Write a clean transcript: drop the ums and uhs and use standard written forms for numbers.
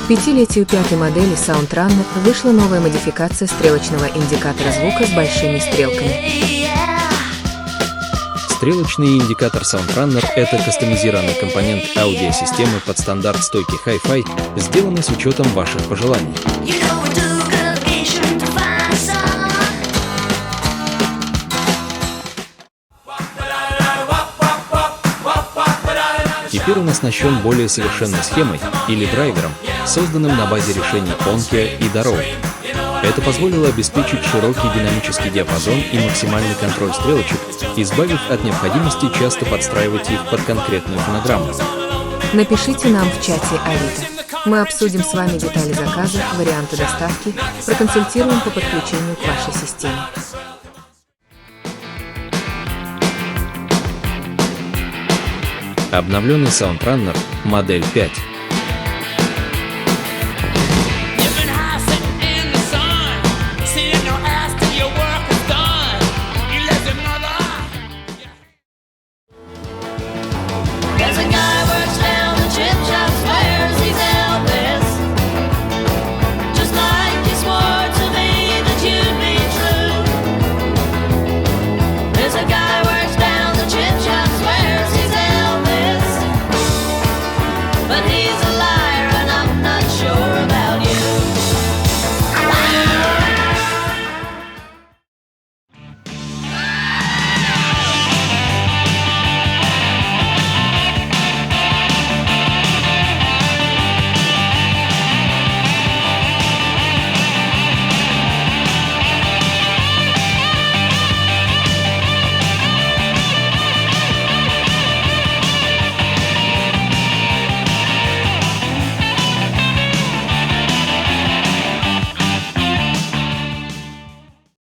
К пятилетию пятой модели SoundRunner вышла новая модификация стрелочного индикатора звука с большими стрелками. Стрелочный индикатор SoundRunner — это кастомизированный компонент аудиосистемы под стандарт стойки Hi-Fi, сделанный с учетом ваших пожеланий. Теперь он оснащен более совершенной схемой или драйвером, созданным на базе решений Onkyo и Dorough. Это позволило обеспечить широкий динамический диапазон и максимальный контроль стрелочек, избавив от необходимости часто подстраивать их под конкретную фонограмму. Напишите нам в чате Авито. Мы обсудим с вами детали заказа, варианты доставки, проконсультируем по подключению к вашей системе. Обновленный SoundRunner, модель 5.